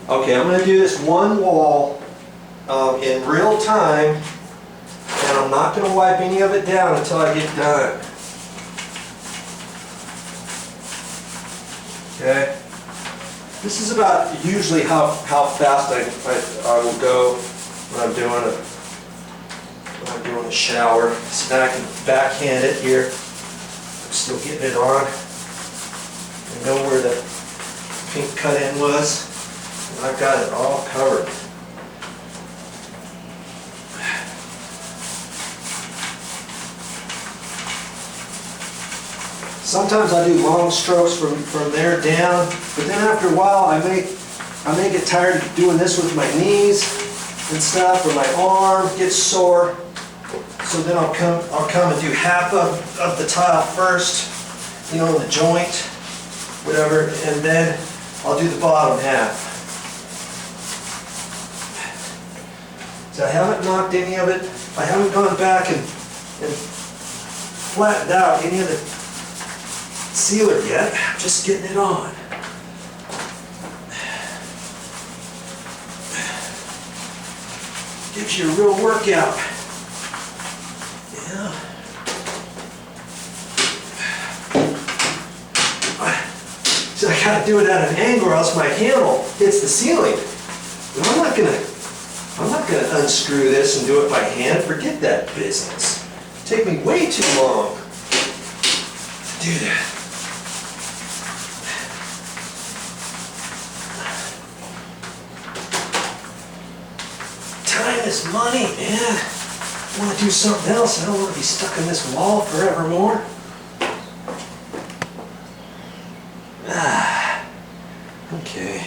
Okay, I'm going to do this one wall in real time, and I'm not going to wipe any of it down until I get done. Okay? This is about usually how fast I will go when I'm doing a shower. So now I can backhand it here. I'm still getting it on. I know where the pink cut in was. And I've got it all covered. Sometimes I do long strokes from there down, but then after a while I may get tired of doing this with my knees and stuff, or my arm gets sore. So then I'll come and do half of the tile first, you know, the joint, whatever, and then I'll do the bottom half. So I haven't knocked any of it. I haven't gone back and flattened out any of the sealer yet. I'm just getting it on. Gives you a real workout. Yeah. So I gotta do it at an angle or else my handle hits the ceiling. But I'm not gonna unscrew this and do it by hand. Forget that business. It'd take me way too long to do that. Time is money, man. I want to do something else. I don't want to be stuck in this wall forevermore. Okay.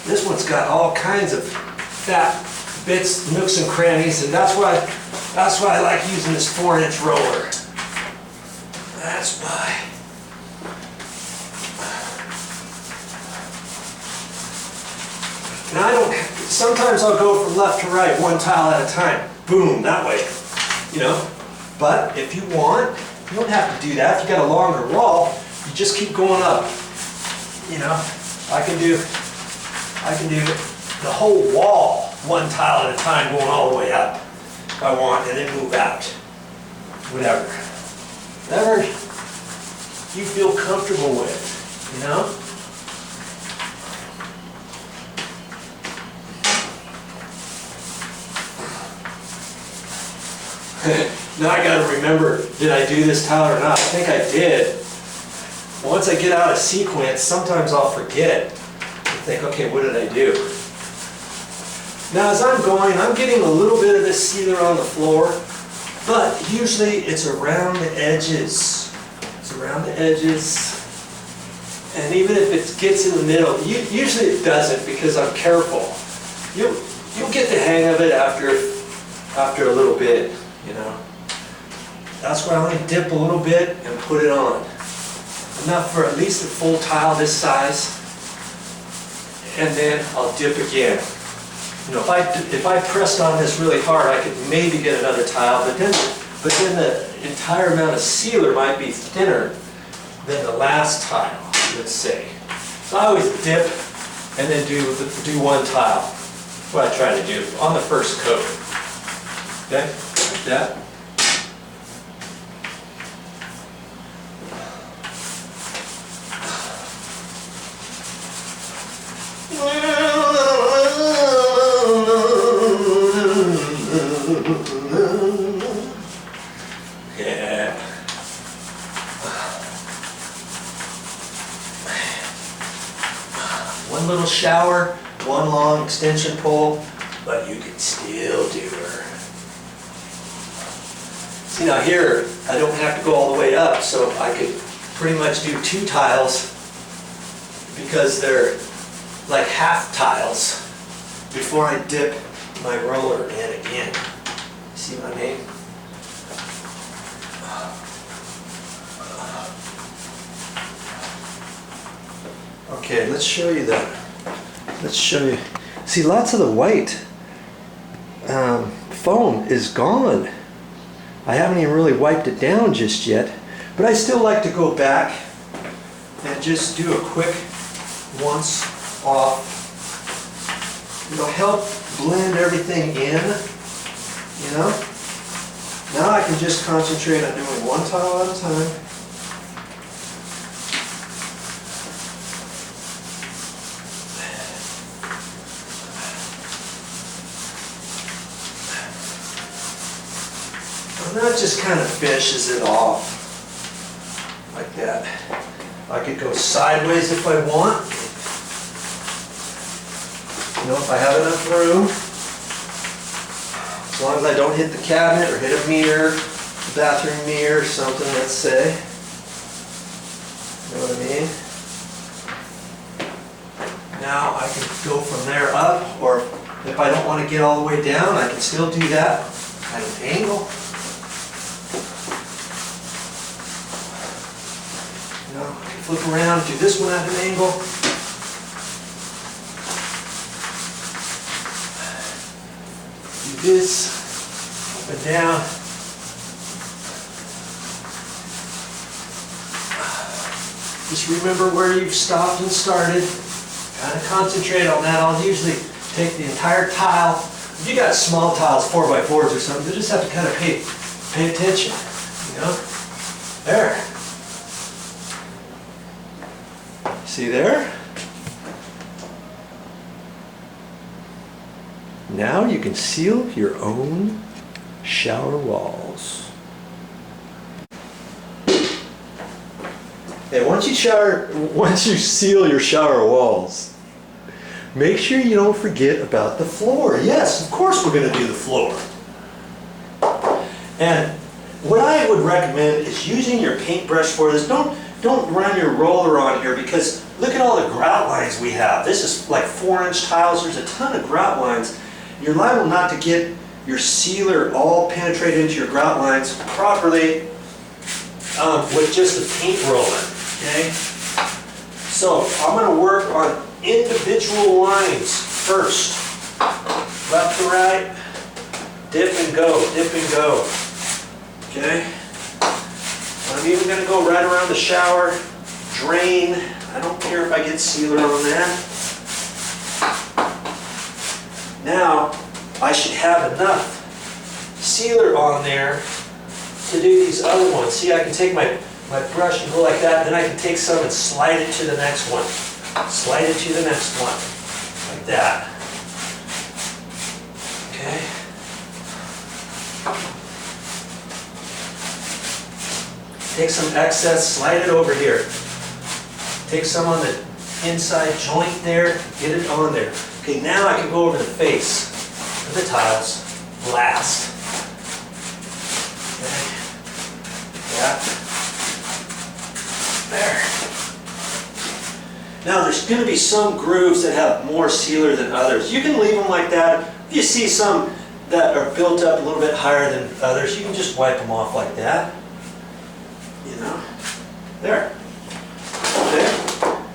This one's got all kinds of fat bits, nooks and crannies, and that's why I like using this 4-inch roller. That's why. Now sometimes I'll go from left to right, one tile at a time. Boom, that way, you know. But if you want, you don't have to do that. If you got a longer wall, you just keep going up. You know, I can do the whole wall, one tile at a time, going all the way up if I want, and then move out. Whatever you feel comfortable with, you know. Now I gotta remember, did I do this tile or not? I think I did. Once I get out of sequence, sometimes I'll forget. I think, okay, what did I do? Now as I'm going, I'm getting a little bit of this sealer on the floor, but usually it's around the edges. It's around the edges. And even if it gets in the middle, usually it doesn't because I'm careful. You'll get the hang of it after a little bit. You know, that's why I only dip a little bit and put it on. Enough for at least a full tile this size, and then I'll dip again. You know, if I pressed on this really hard, I could maybe get another tile, but then the entire amount of sealer might be thinner than the last tile, let's say. So I always dip and then do one tile. That's what I try to do on the first coat. Okay? Like that. Yeah. One little shower, one long extension pole, but you can still do her. See, now here, I don't have to go all the way up, so I could pretty much do 2 tiles because they're like half tiles before I dip my roller in again. See what I mean? Okay, let's show you that. Let's show you. See, lots of the white foam is gone. I haven't even really wiped it down just yet, but I still like to go back and just do a quick once off. It'll help blend everything in, you know. Now I can just concentrate on doing one tile at a time. And that just kind of finishes it off like that. I could go sideways if I want. You know, if I have enough room. As long as I don't hit the cabinet or hit a mirror, the bathroom mirror or something, let's say. You know what I mean? Now I can go from there up, or if I don't want to get all the way down, I can still do that at an angle. You know, I can flip around, do this one at an angle. Do this up and down. Just remember where you've stopped and started. Kind of concentrate on that. I'll usually take the entire tile. If you got small tiles, 4x4s or something, you just have to kind of pay attention. You know? There. See there? Now you can seal your own shower walls. Hey, once you seal your shower walls, make sure you don't forget about the floor. Yes, of course we're going to do the floor. And what I would recommend is using your paintbrush for this. Don't run your roller on here, because look at all the grout lines we have. This is like 4-inch tiles. There's a ton of grout lines. You're liable not to get your sealer all penetrated into your grout lines properly with just the paint roller. Okay? So I'm going to work on individual lines first. Left to right, dip and go, dip and go. Okay? I'm even going to go right around the shower, drain. I don't care if I get sealer on that. Now, I should have enough sealer on there to do these other ones. See, I can take my brush and go like that, then I can take some and slide it to the next one. Slide it to the next one. Like that. Okay? Take some excess, slide it over here. Take some on the inside joint there, get it on there. Okay, now I can go over the face of the tiles last. Okay. Yeah. There. Now there's going to be some grooves that have more sealer than others. You can leave them like that. If you see some that are built up a little bit higher than others, you can just wipe them off like that. You know? There. Okay.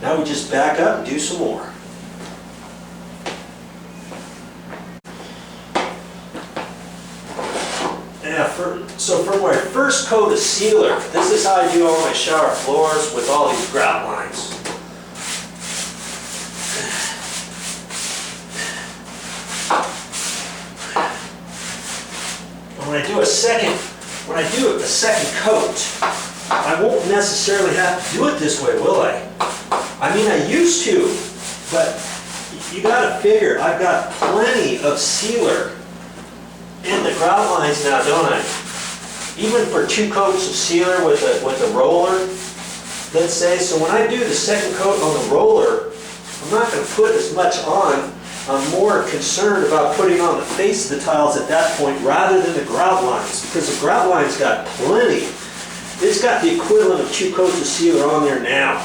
Now we just back up and do some more. So for my first coat of sealer, this is how I do all my shower floors with all these grout lines. When I do a second coat, I won't necessarily have to do it this way, will I? I mean, I used to, but you gotta figure, I've got plenty of sealer in the grout lines now, don't I? Even for 2 coats of sealer with a roller, let's say. So when I do the second coat on the roller, I'm not going to put as much on. I'm more concerned about putting on the face of the tiles at that point rather than the grout lines, because the grout lines got plenty. It's got the equivalent of 2 coats of sealer on there now,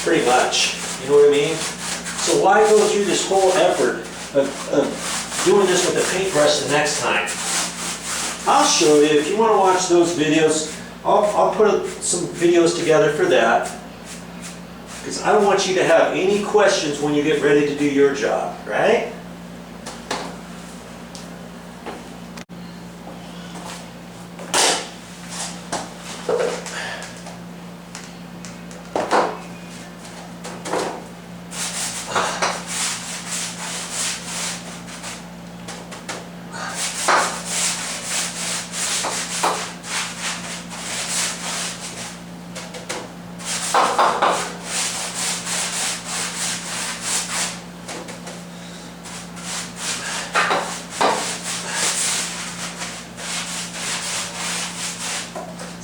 pretty much. You know what I mean? So why go through this whole effort of doing this with a paintbrush the next time? I'll show you. If you want to watch those videos, I'll put some videos together for that. Because I don't want you to have any questions when you get ready to do your job, right?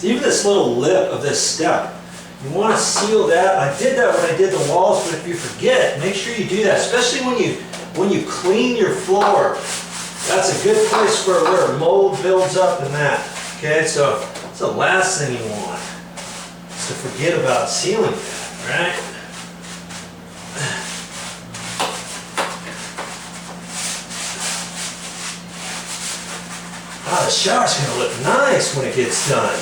So even this little lip of this step, you want to seal that. I did that when I did the walls, but if you forget, make sure you do that, especially when you clean your floor. That's a good place where mold builds up in that. Okay, so that's the last thing you want, is to forget about sealing that, right? Ah, the shower's gonna look nice when it gets done.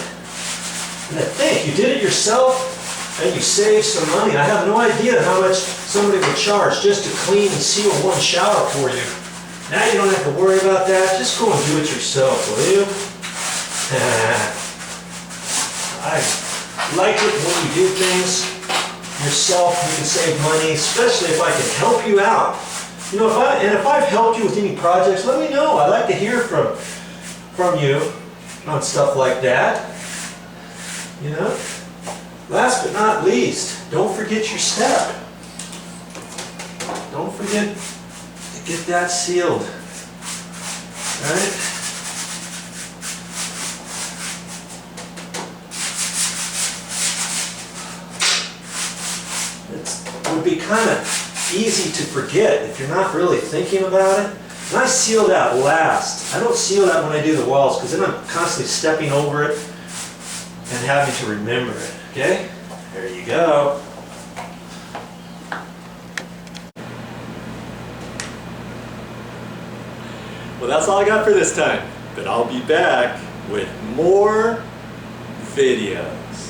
And to think, you did it yourself and you saved some money. I have no idea how much somebody would charge just to clean and seal one shower for you. Now you don't have to worry about that. Just go and do it yourself, will you? I like it when you do things yourself. You can save money, especially if I can help you out. You know, if I've helped you with any projects, let me know. I like to hear from you on stuff like that. You know? Last but not least, don't forget your step. Don't forget to get that sealed. Right? It would be kind of easy to forget if you're not really thinking about it. And I seal that last. I don't seal that when I do the walls because then I'm constantly stepping over it and having to remember it. Okay? There you go. Well, that's all I got for this time. But I'll be back with more videos.